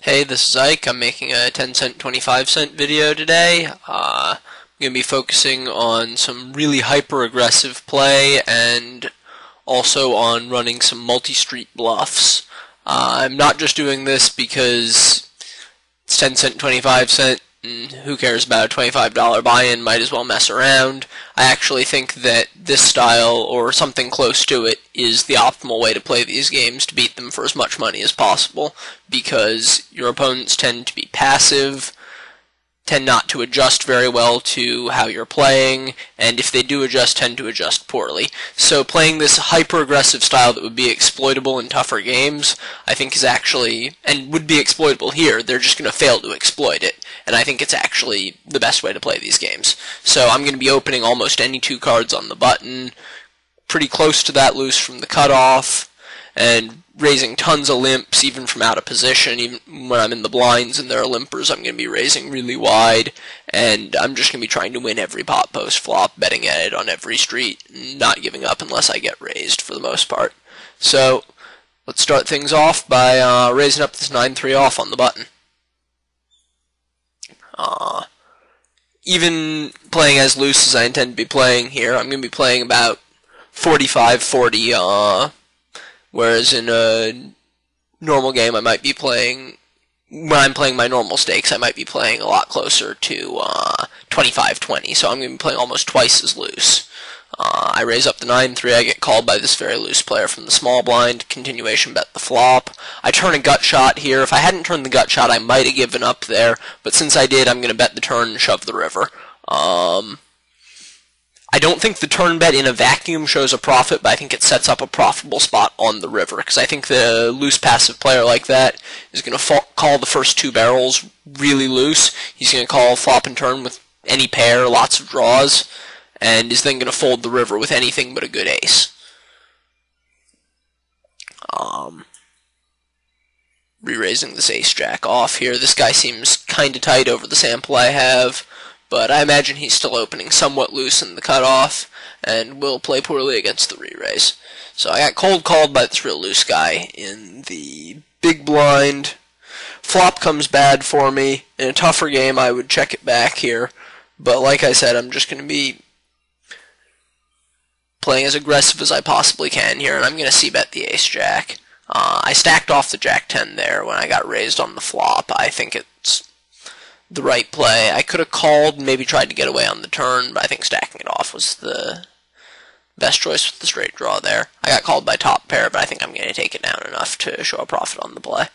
Hey, this is Ike. I'm making a 10-cent, 25-cent video today. I'm going to be focusing on some really hyper-aggressive play and also on running some multi-street bluffs. I'm not just doing this because it's 10 cent, 25 cent, and who cares about a $25 buy-in, might as well mess around. I actually think that this style, or something close to it, is the optimal way to play these games to beat them for as much money as possible, because your opponents tend to be passive, tend not to adjust very well to how you're playing, and if they do adjust, tend to adjust poorly. So playing this hyper-aggressive style that would be exploitable in tougher games, I think is actually, and would be exploitable here, they're just going to fail to exploit it, and I think it's actually the best way to play these games. So I'm going to be opening almost any two cards on the button, pretty close to that loose from the cutoff, and raising tons of limps, even from out of position. Even when I'm in the blinds and there are limpers, I'm going to be raising really wide, and I'm just going to be trying to win every pot post flop, betting at it on every street, not giving up unless I get raised for the most part. So let's start things off by raising up this 9-3 off on the button. Even playing as loose as I intend to be playing here, I'm going to be playing about 45-40, whereas in a normal game I might be playing, when I'm playing my normal stakes, I might be playing a lot closer to 25-20, so I'm going to be playing almost twice as loose. I raise up the 9-3, I get called by this very loose player from the small blind, continuation bet the flop. I turn a gut shot here. If I hadn't turned the gut shot, I might have given up there, but since I did, I'm going to bet the turn and shove the river. I don't think the turn bet in a vacuum shows a profit, but I think it sets up a profitable spot on the river, because I think the loose passive player like that is going to call the first two barrels really loose. He's going to call flop and turn with any pair, lots of draws, and is then going to fold the river with anything but a good ace. Re-raising this ace-jack off here. This guy seems kind of tight over the sample I have, but I imagine he's still opening somewhat loose in the cutoff, and will play poorly against the re-raise. So I got cold called by this real loose guy in the big blind. Flop comes bad for me. In a tougher game, I would check it back here, but like I said, I'm just going to be playing as aggressive as I possibly can here, and I'm going to c-bet the ace-jack. I stacked off the jack-10 there when I got raised on the flop. I think it's the right play. I could have called and maybe tried to get away on the turn, but I think stacking it off was the best choice with the straight draw there. I got called by top pair, but I think I'm going to take it down enough to show a profit on the play.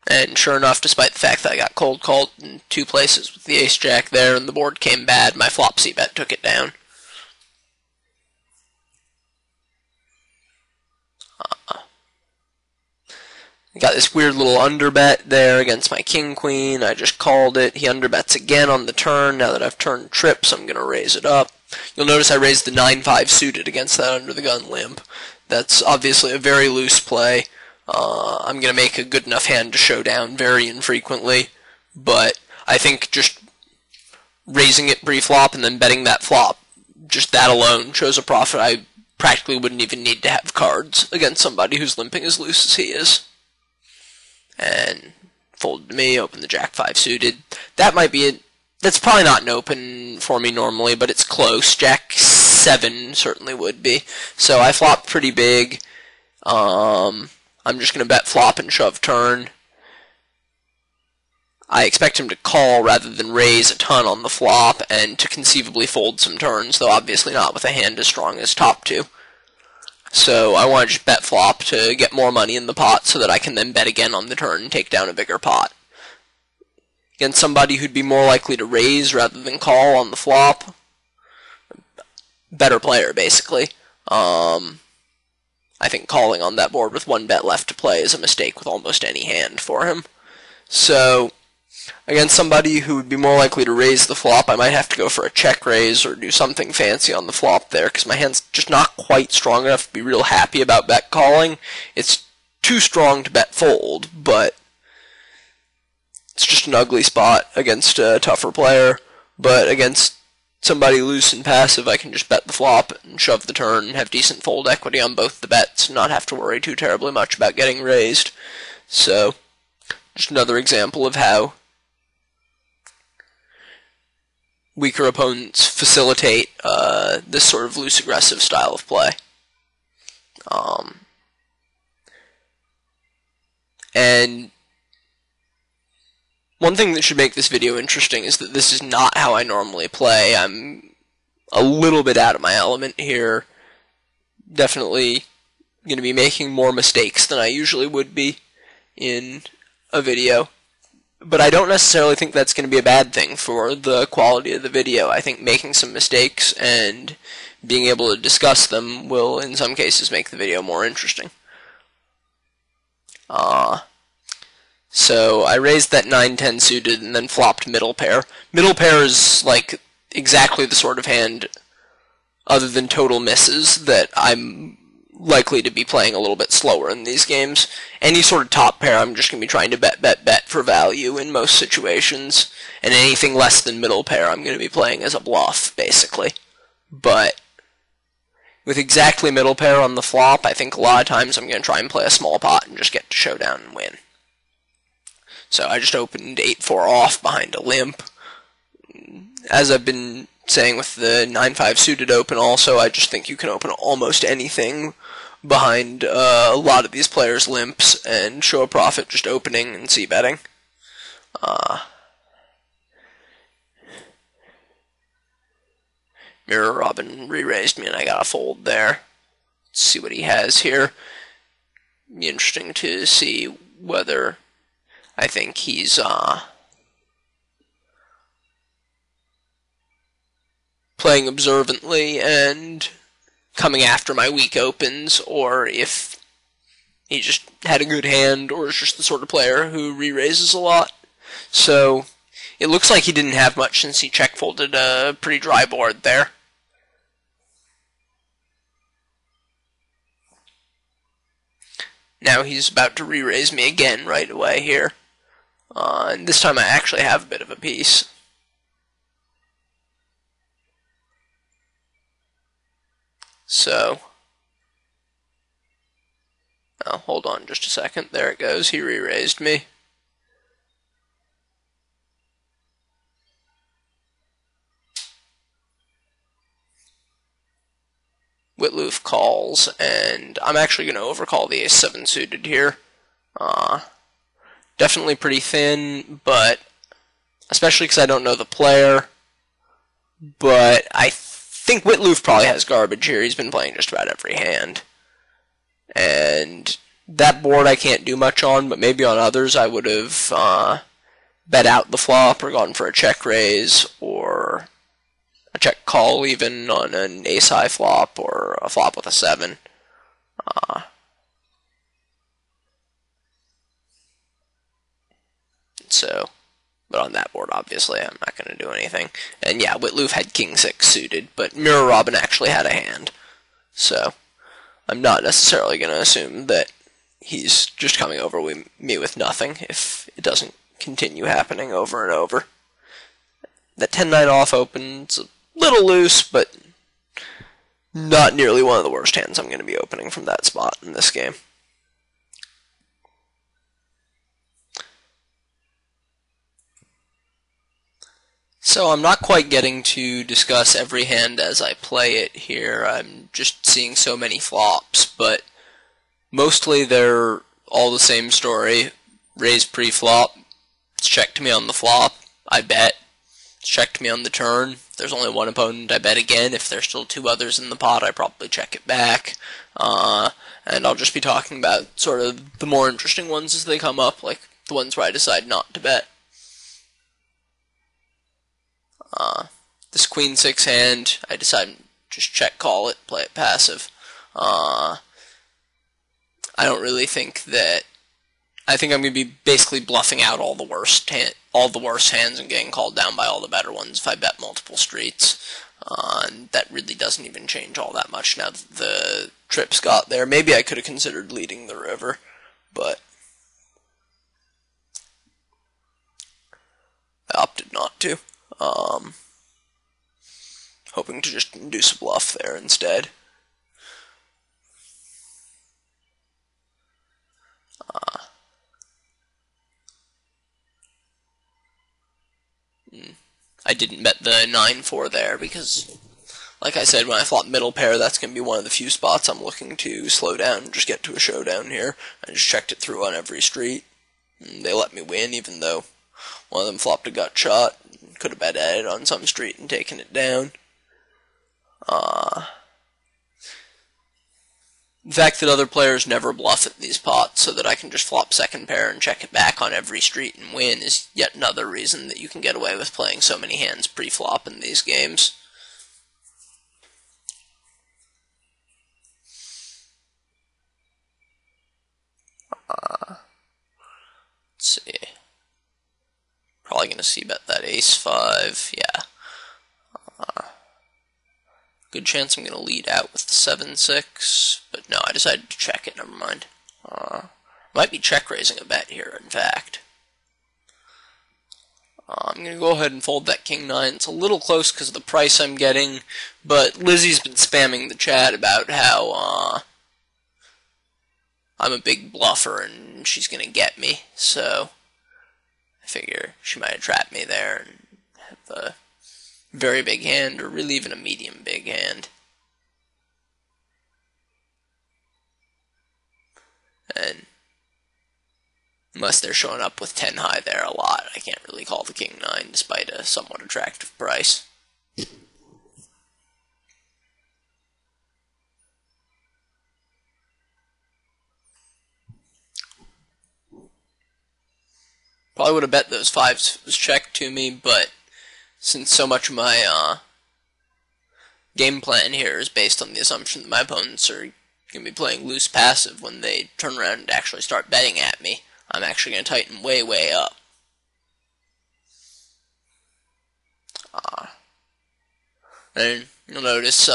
And sure enough, despite the fact that I got cold called in two places with the ace-jack there and the board came bad, my flop c-bet took it down. I got this weird little underbet there against my king-queen. I just called it. He underbets again on the turn. Now that I've turned trips, I'm going to raise it up. You'll notice I raised the 9-5 suited against that under-the-gun limp. That's obviously a very loose play. I'm going to make a good enough hand to show down very infrequently, but I think just raising it pre-flop and then betting that flop, just that alone shows a profit. I practically wouldn't even need to have cards against somebody who's limping as loose as he is. And folded to me, open the jack-5 suited. That might be it. That's probably not an open for me normally, but it's close. Jack-7 certainly would be. So I flopped pretty big. I'm just going to bet flop and shove turn. I expect him to call rather than raise a ton on the flop, and to conceivably fold some turns, though obviously not with a hand as strong as top two. So I want to just bet flop to get more money in the pot so that I can then bet again on the turn and take down a bigger pot. Against somebody who'd be more likely to raise rather than call on the flop. Better player, basically. I think calling on that board with one bet left to play is a mistake with almost any hand for him. So against somebody who would be more likely to raise the flop, I might have to go for a check raise or do something fancy on the flop there, because my hand's just not quite strong enough to be real happy about bet calling. It's too strong to bet fold, but it's just an ugly spot against a tougher player. But against somebody loose and passive, I can just bet the flop and shove the turn and have decent fold equity on both the bets and not have to worry too terribly much about getting raised. So, just another example of how weaker opponents facilitate this sort of loose aggressive style of play. And one thing that should make this video interesting is that this is not how I normally play. I'm a little bit out of my element here. Definitely going to be making more mistakes than I usually would be in a video. But I don't necessarily think that's going to be a bad thing for the quality of the video. I think making some mistakes and being able to discuss them will, in some cases, make the video more interesting. So I raised that 9-10 suited and then flopped middle pair. Middle pair is like exactly the sort of hand, other than total misses, that I'm likely to be playing a little bit slower in these games. Any sort of top pair, I'm just going to be trying to bet for value in most situations. And anything less than middle pair, I'm going to be playing as a bluff, basically. But with exactly middle pair on the flop, I think a lot of times I'm going to try and play a small pot and just get to showdown and win. So I just opened 8-4 off behind a limp. As I've been saying with the 9-5 suited open also, I just think you can open almost anything behind a lot of these players' limps and show a profit just opening and c-betting. Mirror Robin re-raised me and I got a fold there. Let's see what he has here. Be interesting to see whether I think he's playing observantly and coming after my weak opens, or if he just had a good hand or is just the sort of player who re-raises a lot. So it looks like he didn't have much since he check folded a pretty dry board there. Now he's about to re-raise me again right away here. And this time I actually have a bit of a piece. So, oh, hold on just a second. There it goes. He re-raised me. Whitloof calls, and I'm actually going to overcall the ace-7 suited here. Definitely pretty thin, but especially because I don't know the player. But I think Whitloof probably has garbage here. He's been playing just about every hand. And that board I can't do much on, but maybe on others I would have bet out the flop or gone for a check raise or a check call even on an ace-high flop or a flop with a 7. So, but on that board, obviously, I'm not going to do anything. And yeah, Whitloof had king-6 suited, but Mirror Robin actually had a hand. So, I'm not necessarily going to assume that he's just coming over me with nothing if it doesn't continue happening over and over. That 10-9 off opens a little loose, but not nearly one of the worst hands I'm going to be opening from that spot in this game. So I'm not quite getting to discuss every hand as I play it here. I'm just seeing so many flops, but mostly they're all the same story. Raise pre-flop, it's checked me on the flop, I bet. It's checked me on the turn. If there's only one opponent, I bet again. If there's still 2 others in the pot, I probably check it back. And I'll just be talking about sort of the more interesting ones as they come up, like the ones where I decide not to bet. This Queen-6 hand, I decide just check call it, play it passive. I don't really think that. I think I'm going to be basically bluffing out all the worst hands and getting called down by all the better ones if I bet multiple streets. And that really doesn't even change all that much now that the trips got there. Maybe I could have considered leading the river, but I opted not to. hoping to just induce a bluff there instead. I didn't bet the 9-4 there because, like I said, when I flop middle pair, that's going to be one of the few spots I'm looking to slow down and just get to a showdown here. I just checked it through on every street, and they let me win, even though one of them flopped a gut shot. Could have bet at it on some street and taken it down. The fact that other players never bluff at these pots so that I can just flop second pair and check it back on every street and win is yet another reason that you can get away with playing so many hands pre-flop in these games. Let's see. Probably going to c-bet that ace-5, yeah. Good chance I'm going to lead out with the 7-6, but no, I decided to check it, never mind. Might be check-raising a bet here, in fact. I'm going to go ahead and fold that king-9. It's a little close because of the price I'm getting, but Lizzie's been spamming the chat about how I'm a big bluffer and she's going to get me, so I figure she might have trapped me there and have a very big hand, or really even a medium big hand. And unless they're showing up with 10 high there a lot, I can't really call the king-9 despite a somewhat attractive price. Probably would have bet those 5s if it was checked to me, but since so much of my game plan here is based on the assumption that my opponents are going to be playing loose passive when they turn around and actually start betting at me, I'm actually going to tighten way, way up. And you'll notice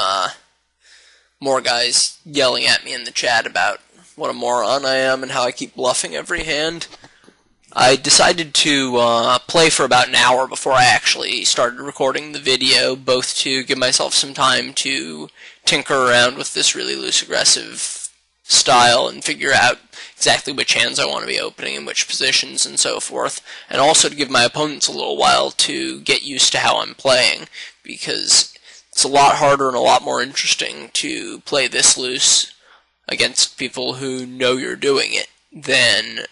more guys yelling at me in the chat about what a moron I am and how I keep bluffing every hand. I decided to play for about an hour before I actually started recording the video, both to give myself some time to tinker around with this really loose aggressive style and figure out exactly which hands I want to be opening in which positions and so forth, and also to give my opponents a little while to get used to how I'm playing, because it's a lot harder and a lot more interesting to play this loose against people who know you're doing it than,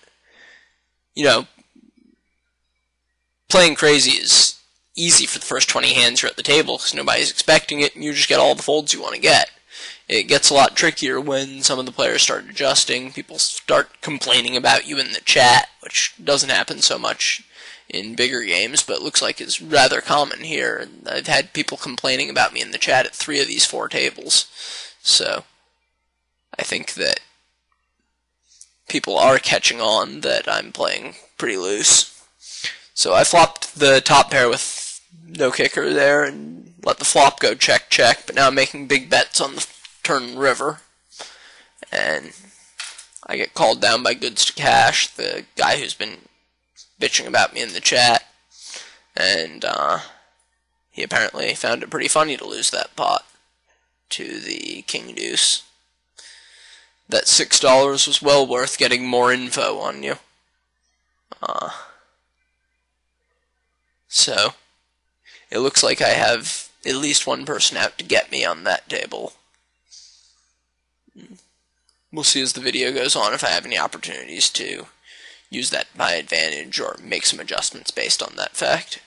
you know, playing crazy is easy for the first 20 hands you're at the table because nobody's expecting it and you just get all the folds you want to get. It gets a lot trickier when some of the players start adjusting, people start complaining about you in the chat, which doesn't happen so much in bigger games, but looks like is rather common here. I've had people complaining about me in the chat at 3 of these 4 tables, so I think that people are catching on that I'm playing pretty loose. So I flopped the top pair with no kicker there and let the flop go check, check, but now I'm making big bets on the turn river. And I get called down by Goods to Cash, the guy who's been bitching about me in the chat. And he apparently found it pretty funny to lose that pot to the king deuce. That $6 was well worth getting more info on you. So, it looks like I have at least one person out to get me on that table. We'll see as the video goes on if I have any opportunities to use that to my advantage or make some adjustments based on that fact.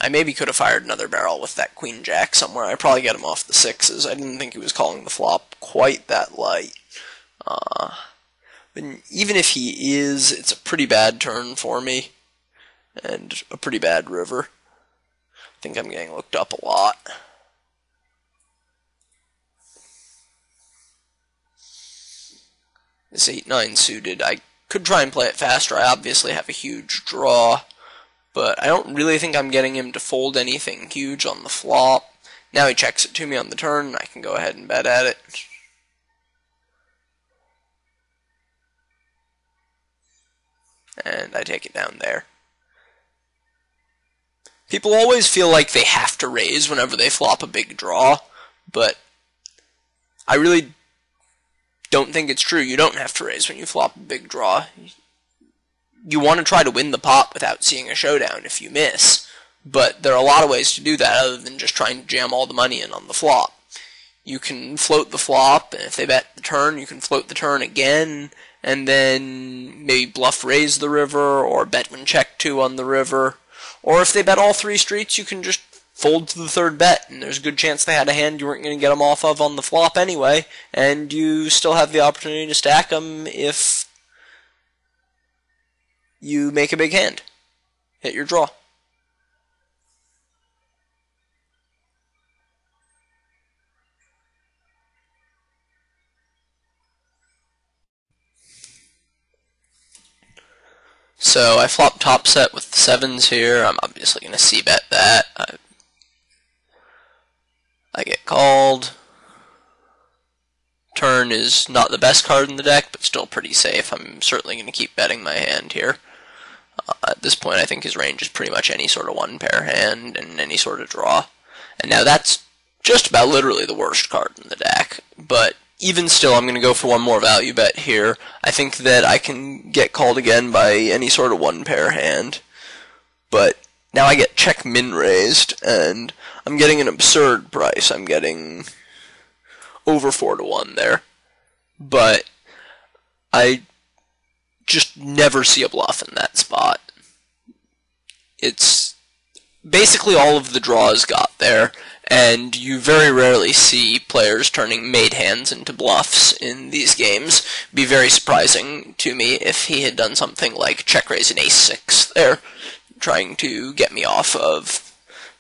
I maybe could have fired another barrel with that queen jack somewhere. I probably get him off the 6s. I didn't think he was calling the flop quite that light. But even if he is, it's a pretty bad turn for me. And a pretty bad river. I think I'm getting looked up a lot. This 8-9 suited, I could try and play it faster. I obviously have a huge draw. But I don't really think I'm getting him to fold anything huge on the flop. Now he checks it to me on the turn, and I can go ahead and bet at it. And I take it down there. People always feel like they have to raise whenever they flop a big draw, but I really don't think it's true. You don't have to raise when you flop a big draw. You want to try to win the pot without seeing a showdown if you miss, but there are a lot of ways to do that other than just trying to jam all the money in on the flop. You can float the flop, and if they bet the turn, you can float the turn again, and then maybe bluff raise the river, or bet when check 2 on the river. Or if they bet all 3 streets, you can just fold to the 3rd bet, and there's a good chance they had a hand you weren't going to get them off of on the flop anyway, and you still have the opportunity to stack them if you make a big hand. Hit your draw. So I flop top set with the 7s here. I'm obviously going to c-bet that. I get called. Turn is not the best card in the deck, but still pretty safe. I'm certainly going to keep betting my hand here. At this point, I think his range is pretty much any sort of 1-pair hand and any sort of draw. And now that's just about literally the worst card in the deck, but even still, I'm going to go for one more value bet here. I think that I can get called again by any sort of 1-pair hand. But now I get check min raised, and I'm getting an absurd price. I'm getting over 4-1 there. But I just never see a bluff in that spot. It's basically all of the draws got there, and you very rarely see players turning made hands into bluffs in these games. It'd be very surprising to me if he had done something like check raise an ace-6 there, trying to get me off of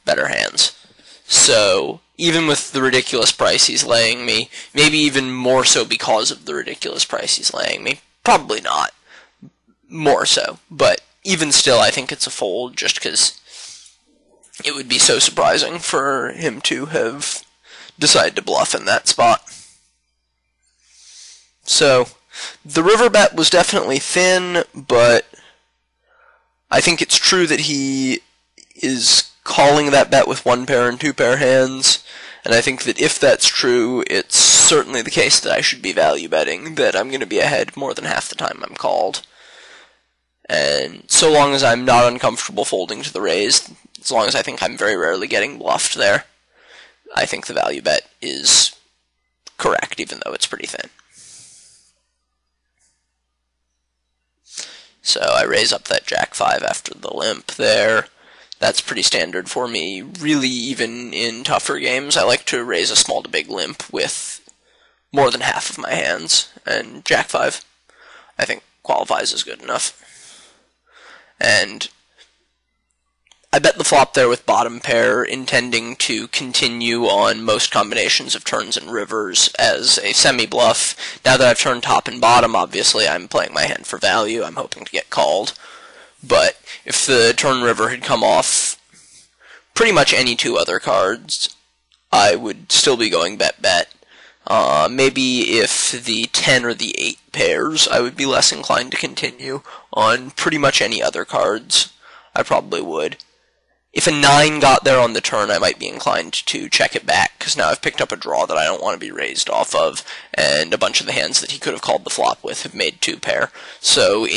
better hands. So, even with the ridiculous price he's laying me, maybe even more so because of the ridiculous price he's laying me, probably not, more so, but even still I think it's a fold just because it would be so surprising for him to have decided to bluff in that spot. So, the river bet was definitely thin, but I think it's true that he is calling that bet with 1-pair and 2-pair hands, and I think that if that's true, it's certainly the case that I should be value betting, that I'm going to be ahead more than half the time I'm called. And so long as I'm not uncomfortable folding to the raise, as long as I think I'm very rarely getting bluffed there, I think the value bet is correct, even though it's pretty thin. So I raise up that Jack-5 after the limp there. That's pretty standard for me. Really, even in tougher games, I like to raise a small to big limp with more than half of my hands, and Jack-5, I think, qualifies as good enough. And I bet the flop there with bottom pair, intending to continue on most combinations of turns and rivers as a semi-bluff. Now that I've turned top and bottom, obviously I'm playing my hand for value. I'm hoping to get called. But if the turn river had come off pretty much any 2 other cards, I would still be going bet-bet. Maybe if the 10 or the 8 pairs, I would be less inclined to continue. On pretty much any other cards, I probably would. If a 9 got there on the turn, I might be inclined to check it back, because now I've picked up a draw that I don't want to be raised off of, and a bunch of the hands that he could have called the flop with have made 2-pair. So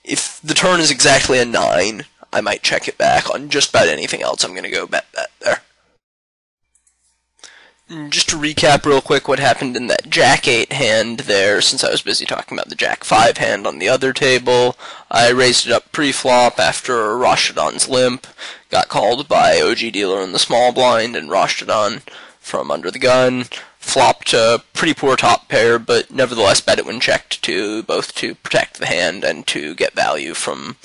if the turn is exactly a 9, I might check it back. On just about anything else, I'm going to go bet-bet there. Just to recap real quick what happened in that Jack-8 hand there, since I was busy talking about the Jack-5 hand on the other table. I raised it up pre-flop after Rashidon's limp, got called by OG Dealer in the small blind, and Rashidon from under the gun. Flopped a pretty poor top pair, but nevertheless bet it when checked to both to protect the hand and to get value from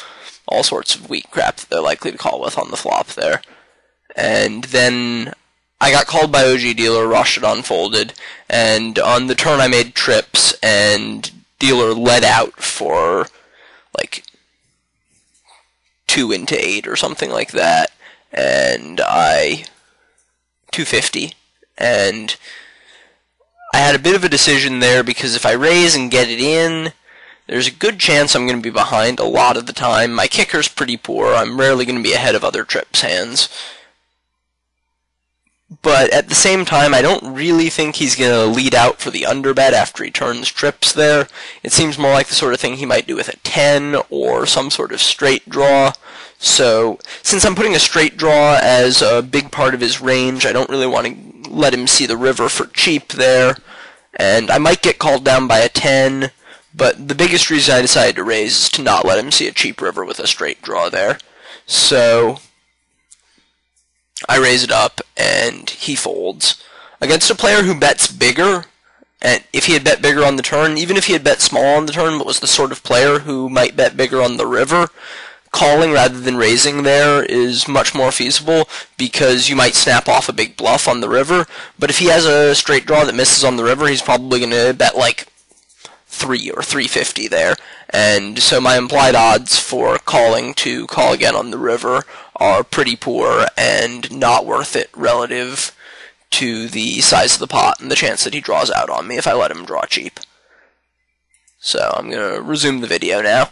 all sorts of weak crap that they're likely to call with on the flop there. And then I got called by OG Dealer, Rashidon folded, and on the turn I made trips, and Dealer led out for, like, 2 into 8 or something like that, and I 250, and I had a bit of a decision there, because if I raise and get it in, there's a good chance I'm going to be behind a lot of the time. My kicker's pretty poor. I'm rarely going to be ahead of other trips hands. But at the same time, I don't really think he's going to lead out for the underbet after he turns trips there. It seems more like the sort of thing he might do with a 10 or some sort of straight draw. So, since I'm putting a straight draw as a big part of his range, I don't really want to let him see the river for cheap there. And I might get called down by a 10, but the biggest reason I decided to raise is to not let him see a cheap river with a straight draw there. So I raise it up, and he folds. Against a player who bets bigger, and if he had bet bigger on the turn, even if he had bet small on the turn, but was the sort of player who might bet bigger on the river, calling rather than raising there is much more feasible, because you might snap off a big bluff on the river, but if he has a straight draw that misses on the river, he's probably going to bet like 3 or 350 there, and so my implied odds for calling to call again on the river are pretty poor and not worth it relative to the size of the pot and the chance that he draws out on me if I let him draw cheap. So I'm going to resume the video now.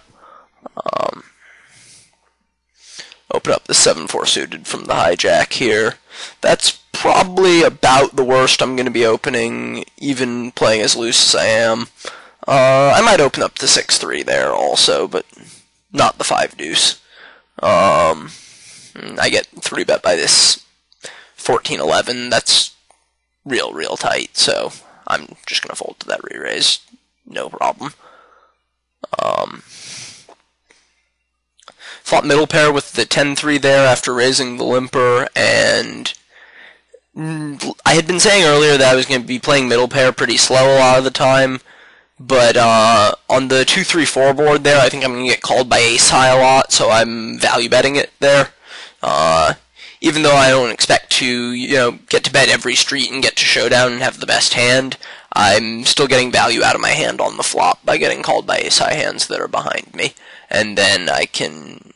Open up the 7-4 suited from the hijack here. That's probably about the worst I'm going to be opening, even playing as loose as I am. I might open up the 6-3 there also, but not the 5 deuce. I get 3-bet by this 14-11. That's real tight, so I'm just going to fold to that re-raise. No problem. Flop middle pair with the 10-3 there after raising the limper, and I had been saying earlier that I was going to be playing middle pair pretty slow a lot of the time, but on the 2-3-4 board there, I think I'm going to get called by ace high a lot, so I'm value betting it there. Even though I don't expect to, get to bet every street and get to showdown and have the best hand, I'm still getting value out of my hand on the flop by getting called by ace high hands that are behind me, and then I can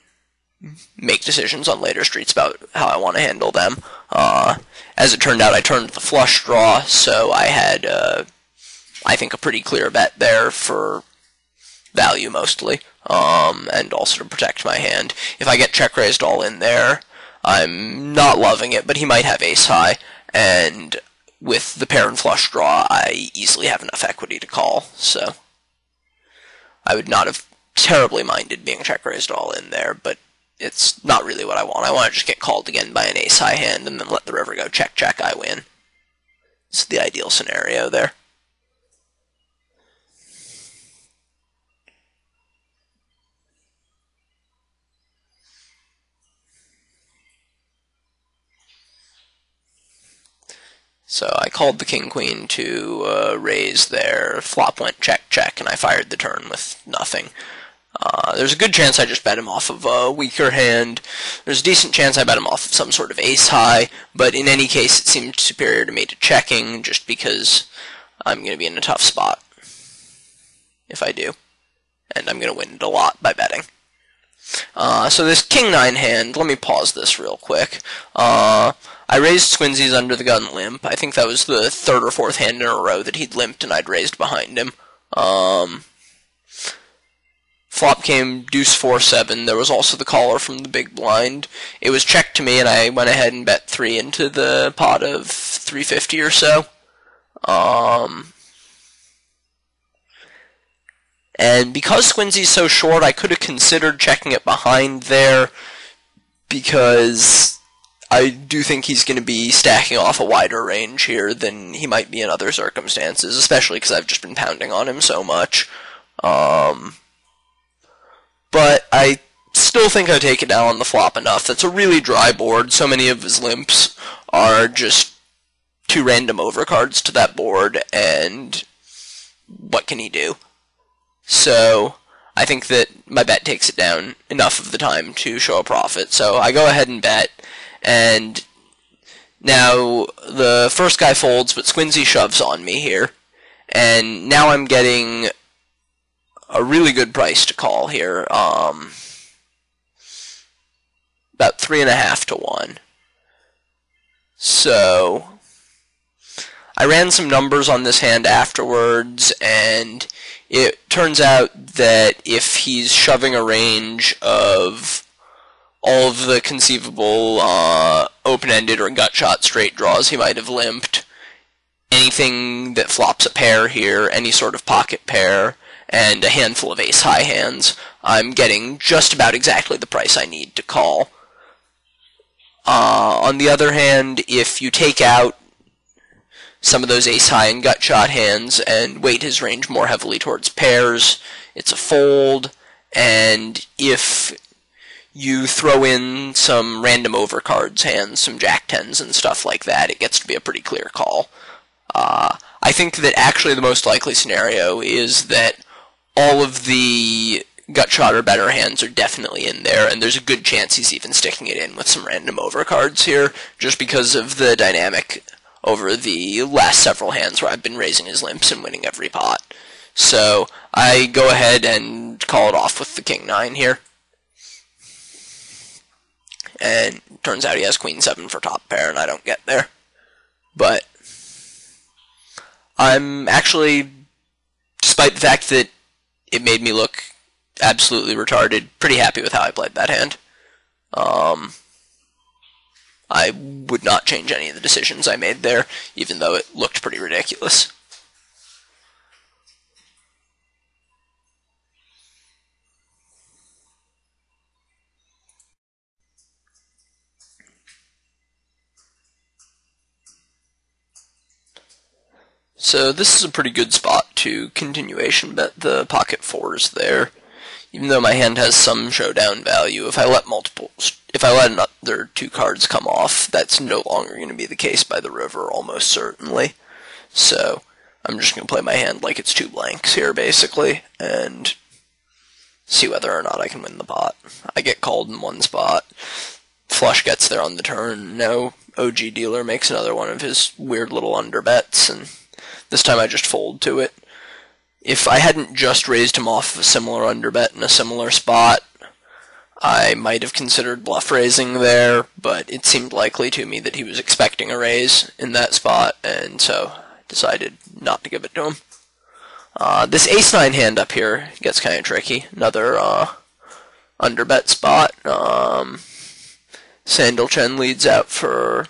make decisions on later streets about how I want to handle them. As it turned out, I turned the flush draw, so I had, I think, a pretty clear bet there for value mostly, and also to protect my hand. If I get check raised all in there, I'm not loving it, but he might have ace high, and with the pair and flush draw, I easily have enough equity to call, so I would not have terribly minded being check raised all in there, but it's not really what I want. I want to just get called again by an ace high hand and then let the river go check, I win. It's the ideal scenario there. So I called the king-queen to raise there. Flop went check, and I fired the turn with nothing. There's a good chance I just bet him off of a weaker hand. There's a decent chance I bet him off of some sort of ace high, but in any case it seemed superior to me to checking just because I'm going to be in a tough spot if I do. And I'm going to win it a lot by betting. So this king-9 hand, let me pause this real quick. I raised Squinzy's under the gun limp. I think that was the 3rd or 4th hand in a row that he'd limped and I'd raised behind him. Flop came deuce 4-7. There was also the caller from the big blind. It was checked to me, and I went ahead and bet 3 into the pot of 350 or so. And because Squinzy's so short, I could have considered checking it behind there, because I do think he's going to be stacking off a wider range here than he might be in other circumstances, especially because I've just been pounding on him so much. But I still think I take it down on the flop enough. That's a really dry board. So many of his limps are just 2 random overcards to that board, and what can he do? So I think that my bet takes it down enough of the time to show a profit. So I go ahead and bet, and now the first guy folds, but Squinzy shoves on me here, and now I'm getting a really good price to call here, about 3.5 to 1. So I ran some numbers on this hand afterwards, and it turns out that if he's shoving a range of all of the conceivable open-ended or gut-shot straight draws he might have limped, anything that flops a pair here, any sort of pocket pair, and a handful of ace-high hands, I'm getting just about exactly the price I need to call. On the other hand, if you take out some of those ace-high and gut-shot hands and weight his range more heavily towards pairs, it's a fold, and if you throw in some random overcards hands, some jack-tens and stuff like that, it gets to be a pretty clear call. I think that actually the most likely scenario is that all of the gut-shot or better hands are definitely in there, and there's a good chance he's even sticking it in with some random overcards here, just because of the dynamic over the last several hands where I've been raising his limps and winning every pot. So I go ahead and call it off with the king-9 here. And turns out he has queen-7 for top pair, and I don't get there. But I'm actually, despite the fact that it made me look absolutely retarded, pretty happy with how I played that hand. I would not change any of the decisions I made there, even though it looked pretty ridiculous. So this is a pretty good spot to continuation bet the pocket fours there. Even though my hand has some showdown value, if I let another two cards come off, that's no longer going to be the case by the river, almost certainly. So I'm just going to play my hand like it's two blanks here, basically, and see whether or not I can win the pot. I get called in one spot. Flush gets there on the turn. No, OG dealer makes another one of his weird little underbets, and this time I just fold to it. If I hadn't just raised him off of a similar underbet in a similar spot, I might have considered bluff raising there, but it seemed likely to me that he was expecting a raise in that spot, and so I decided not to give it to him. This ace-9 hand up here gets kind of tricky. Another underbet spot. Sandalchen leads out for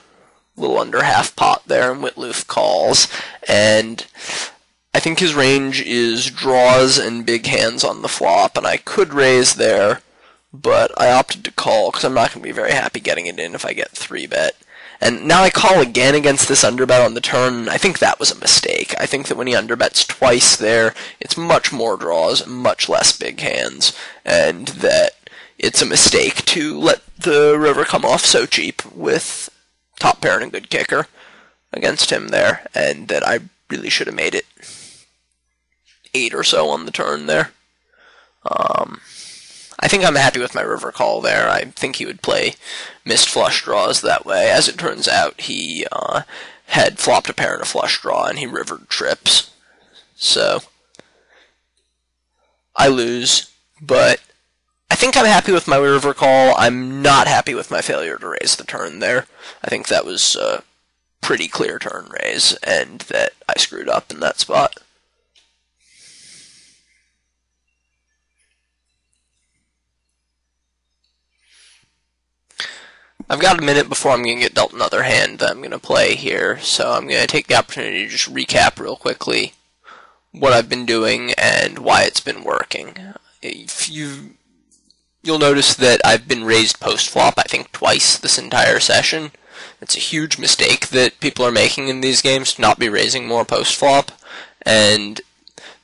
a little under half pot there, and Witloof calls, and I think his range is draws and big hands on the flop, and I could raise there, but I opted to call because I'm not going to be very happy getting it in if I get 3-bet. And now I call again against this underbet on the turn. I think that was a mistake. I think that when he underbets twice there, it's much more draws and much less big hands, and that it's a mistake to let the river come off so cheap with top pair and a good kicker against him there, and that I really should have made it 8 or so on the turn there. I think I'm happy with my river call there. I think he would play missed flush draws that way. As it turns out, he had flopped a pair and a flush draw, and he rivered trips. So I lose, but I think I'm happy with my river call. I'm not happy with my failure to raise the turn there. I think that was a pretty clear turn raise, and that I screwed up in that spot. I've got a minute before I'm going to get dealt another hand that I'm going to play here, so I'm going to take the opportunity to just recap real quickly what I've been doing and why it's been working. You'll notice that I've been raised post-flop, I think, twice this entire session. It's a huge mistake that people are making in these games to not be raising more post-flop, and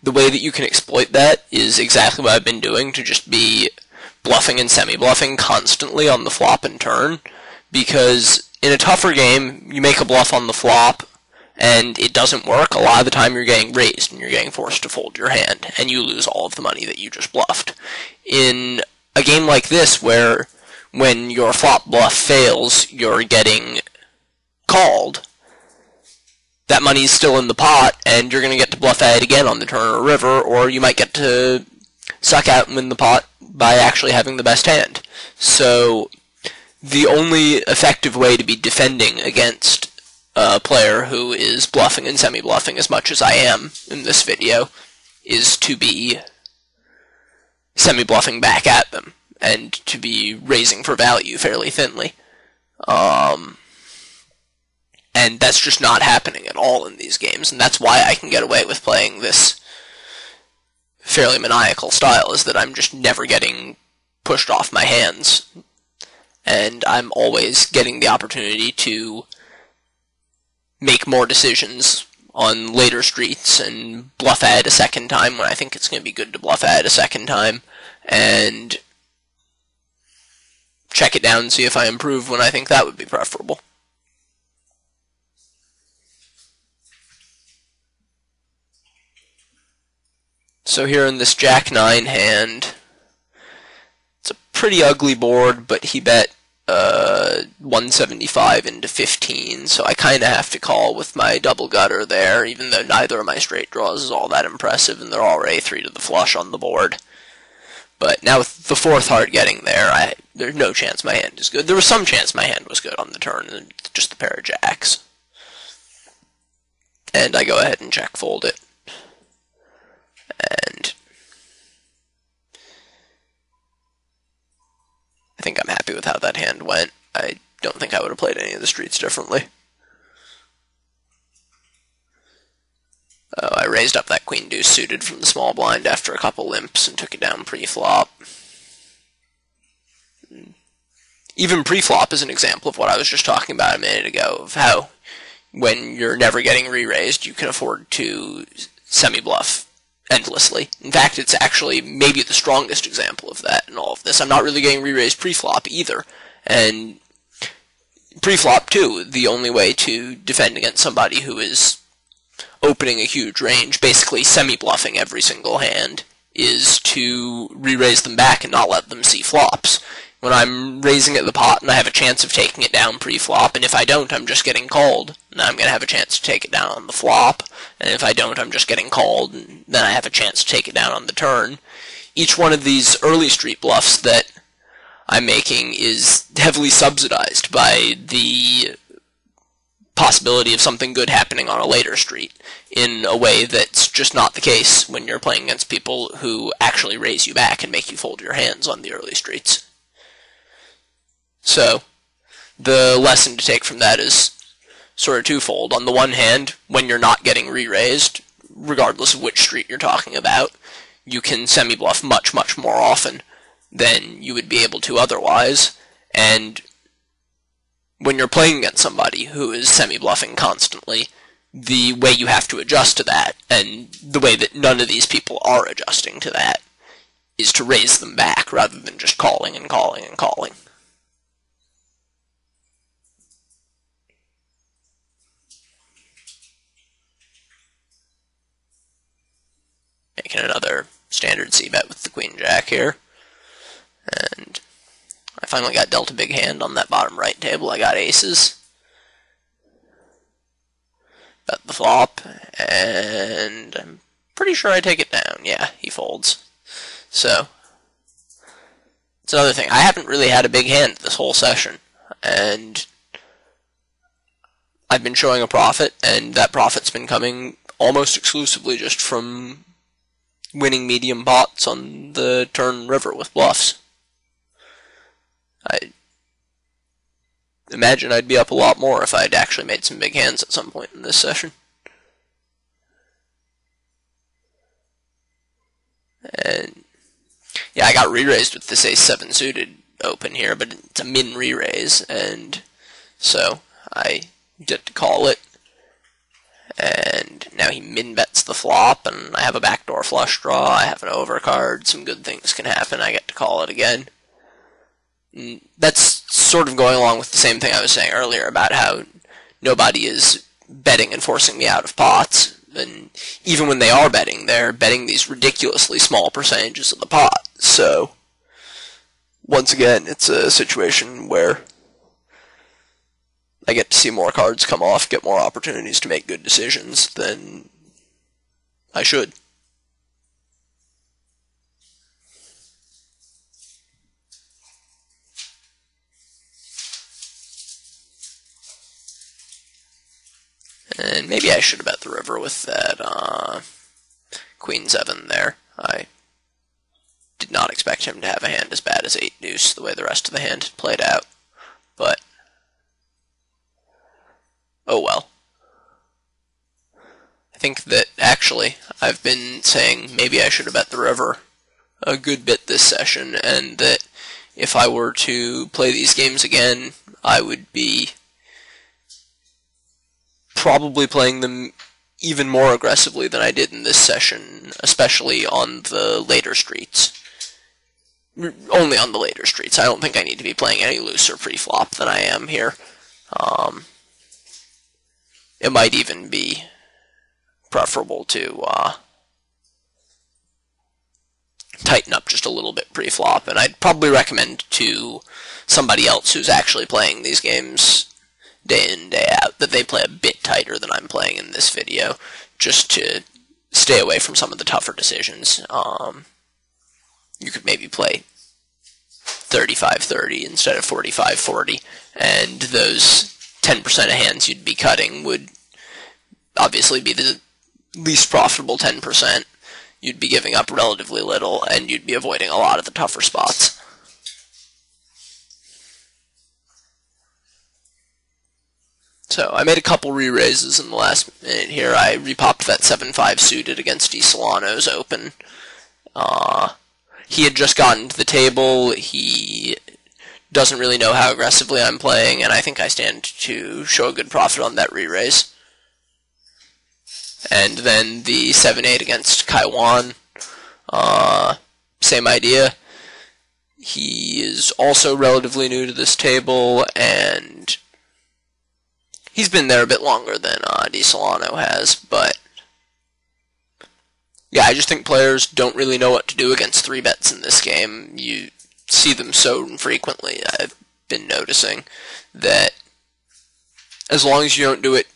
the way that you can exploit that is exactly what I've been doing, to just be bluffing and semi-bluffing constantly on the flop and turn, because in a tougher game, you make a bluff on the flop, and it doesn't work. A lot of the time you're getting raised, and you're getting forced to fold your hand, and you lose all of the money that you just bluffed. In a game like this, where when your flop bluff fails, you're getting called, that money's still in the pot, and you're going to get to bluff at it again on the turn or river, or you might get to suck out and win the pot by actually having the best hand. So the only effective way to be defending against a player who is bluffing and semi-bluffing as much as I am in this video is to be semi-bluffing back at them and to be raising for value fairly thinly. And that's just not happening at all in these games, and that's why I can get away with playing this fairly maniacal style, is that I'm just never getting pushed off my hands, and I'm always getting the opportunity to make more decisions on later streets and bluff ahead a second time when I think it's going to be good to bluff ahead a second time, and check it down and see if I improve when I think that would be preferable. So here in this Jack-9 hand, it's a pretty ugly board, but he bet 175 into 15, so I kind of have to call with my double gutter there, even though neither of my straight draws is all that impressive, and they're already 3 to the flush on the board. But now with the 4th heart getting there, there's no chance my hand is good. There was some chance my hand was good on the turn, and just the pair of jacks. And I go ahead and check fold it. And I think I'm happy with how that hand went. I don't think I would have played any of the streets differently. I raised up that queen deuce suited from the small blind after a couple limps and took it down pre-flop. Even pre-flop is an example of what I was just talking about a minute ago, of how when you're never getting re-raised, you can afford to semi-bluff endlessly. In fact, it's actually maybe the strongest example of that in all of this. I'm not really getting re-raised pre-flop either, and pre-flop too, the only way to defend against somebody who is opening a huge range, basically semi-bluffing every single hand, is to re-raise them back and not let them see flops. When I'm raising at the pot and I have a chance of taking it down pre-flop, and if I don't, I'm just getting called, and I'm going to have a chance to take it down on the flop, and if I don't, I'm just getting called, and then I have a chance to take it down on the turn. Each one of these early street bluffs that I'm making is heavily subsidized by the possibility of something good happening on a later street, in a way that's just not the case when you're playing against people who actually raise you back and make you fold your hands on the early streets. So, the lesson to take from that is sort of twofold. On the one hand, when you're not getting re-raised, regardless of which street you're talking about, you can semi-bluff much, much more often than you would be able to otherwise, and when you're playing against somebody who is semi-bluffing constantly, the way you have to adjust to that, and the way that none of these people are adjusting to that, is to raise them back rather than just calling and calling and calling. Making another standard c-bet with the queen-jack here. And I finally got dealt a big hand on that bottom right table. I got aces. Bet the flop, and I'm pretty sure I take it down. Yeah, he folds. So, it's another thing. I haven't really had a big hand this whole session, and I've been showing a profit, and that profit's been coming almost exclusively just from winning medium pots on the turn river with bluffs. I imagine I'd be up a lot more if I'd actually made some big hands at some point in this session. And yeah, I got re-raised with this ace-7 suited open here, but it's a min re-raise, and so I get to call it. And now he min-bets the flop, and I have a backdoor flush draw, I have an overcard, some good things can happen, I get to call it again. And that's sort of going along with the same thing I was saying earlier about how nobody is betting and forcing me out of pots, and even when they are betting, they're betting these ridiculously small percentages of the pot. So, once again, it's a situation where I get to see more cards come off, get more opportunities to make good decisions than I should. And maybe I should have bet the river with that Queen 7 there. I did not expect him to have a hand as bad as 8 deuce, the way the rest of the hand had played out. But, oh well. I think that, actually, I've been saying maybe I should have bet the river a good bit this session, and that if I were to play these games again, I would be probably playing them even more aggressively than I did in this session, especially on the later streets. Only on the later streets. I don't think I need to be playing any looser pre-flop than I am here. It might even be preferable to tighten up just a little bit pre-flop, and I'd probably recommend to somebody else who's actually playing these games day in, day out, that they play a bit tighter than I'm playing in this video, just to stay away from some of the tougher decisions. You could maybe play 35-30 instead of 45-40, and those 10% of hands you'd be cutting would obviously be the least profitable 10%. You'd be giving up relatively little, and you'd be avoiding a lot of the tougher spots. So, I made a couple re-raises in the last minute here. I repopped that 7-5 suited against DiSolano's open. He had just gotten to the table. He doesn't really know how aggressively I'm playing, and I think I stand to show a good profit on that re-raise. And then the 7-8 against Kaiwan. Same idea. He is also relatively new to this table, and he's been there a bit longer than DiSolano has, but yeah, I just think players don't really know what to do against 3-bets in this game. You see them so infrequently. I've been noticing that as long as you don't do it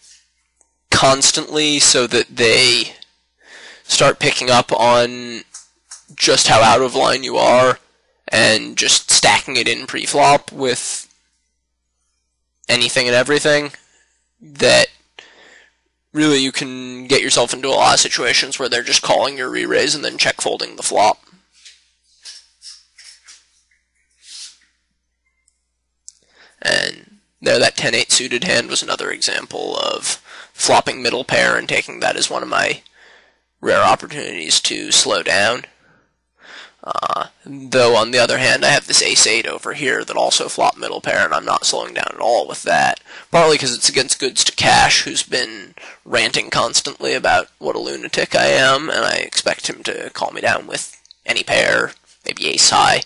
constantly so that they start picking up on just how out of line you are and just stacking it in pre-flop with anything and everything, that really you can get yourself into a lot of situations where they're just calling your re-raise and then check folding the flop. And there, that 10-8 suited hand was another example of flopping middle pair and taking that as one of my rare opportunities to slow down. Though, on the other hand, I have this ace-8 over here that also flopped middle pair, and I'm not slowing down at all with that. Partly because it's against Goods to Cash, who's been ranting constantly about what a lunatic I am, and I expect him to call me down with any pair, maybe ace-high,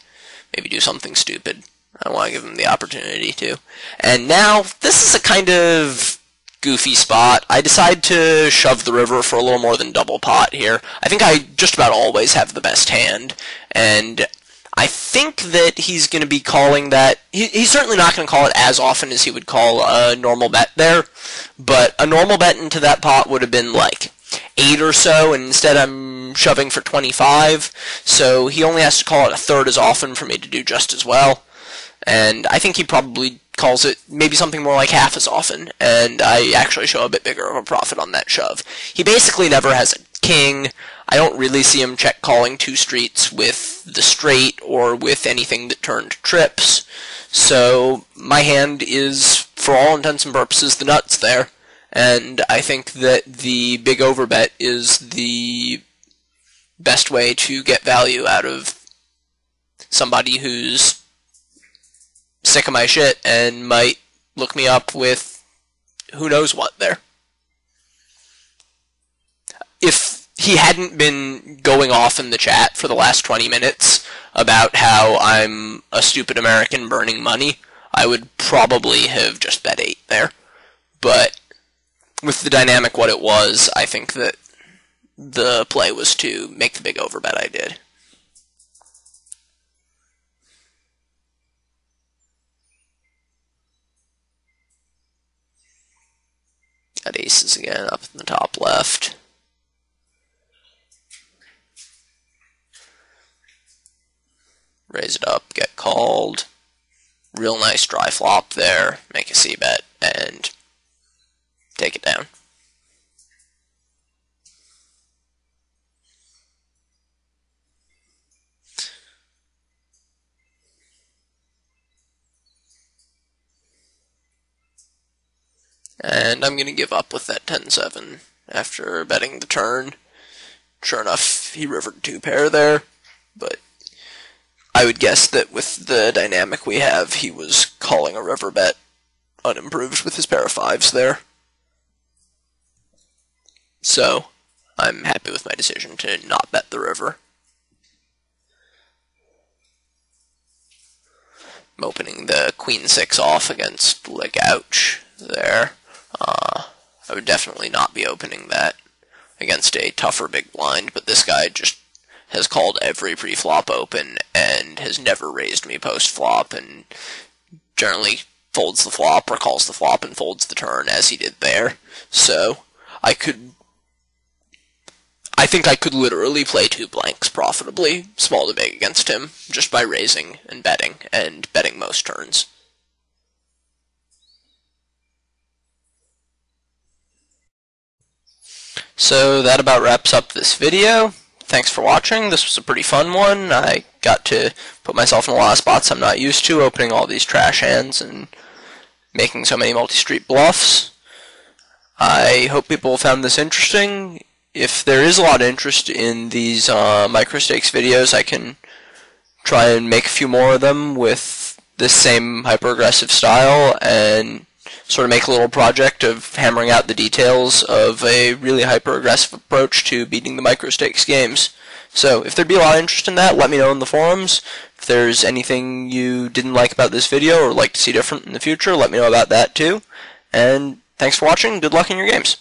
maybe do something stupid. I want to give him the opportunity to. And now, this is a kind of goofy spot. I decide to shove the river for a little more than double pot here. I think I just about always have the best hand, and I think that he's going to be calling that. He's certainly not going to call it as often as he would call a normal bet there, but a normal bet into that pot would have been like 8 or so, and instead I'm shoving for 25, so he only has to call it a third as often for me to do just as well. And I think he probably calls it maybe something more like half as often, and I actually show a bit bigger of a profit on that shove. He basically never has a king. I don't really see him check calling 2 streets with the straight or with anything that turned trips, so my hand is, for all intents and purposes, the nuts there, and I think that the big overbet is the best way to get value out of somebody who's sick of my shit and might look me up with who knows what there. If he hadn't been going off in the chat for the last 20 minutes about how I'm a stupid American burning money, I would probably have just bet 8 there. But with the dynamic what it was, I think that the play was to make the big overbet I did. Got aces again up in the top left. Raise it up, get called. Real nice dry flop there. Make a c-bet and take it down. and I'm going to give up with that 10-7 after betting the turn. Sure enough, he rivered 2-pair there, but I would guess that with the dynamic we have, he was calling a river bet unimproved with his pair of 5s there. So, I'm happy with my decision to not bet the river. I'm opening the Queen-6 off against Leg Ouch there. I would definitely not be opening that against a tougher big blind, but this guy just has called every pre-flop open and has never raised me post-flop, and generally folds the flop or calls the flop and folds the turn as he did there. So I think I could literally play 2 blanks profitably, small to big, against him, just by raising and betting most turns. So that about wraps up this video. Thanks for watching. This was a pretty fun one. I got to put myself in a lot of spots I'm not used to, opening all these trash hands and making so many multi-street bluffs. I hope people found this interesting. If there is a lot of interest in these Microstakes videos, I can try and make a few more of them with this same hyper-aggressive style and sort of make a little project of hammering out the details of a really hyper-aggressive approach to beating the Microstakes games. So if there'd be a lot of interest in that, let me know in the forums. If there's anything you didn't like about this video or like to see different in the future, let me know about that too. And thanks for watching. Good luck in your games.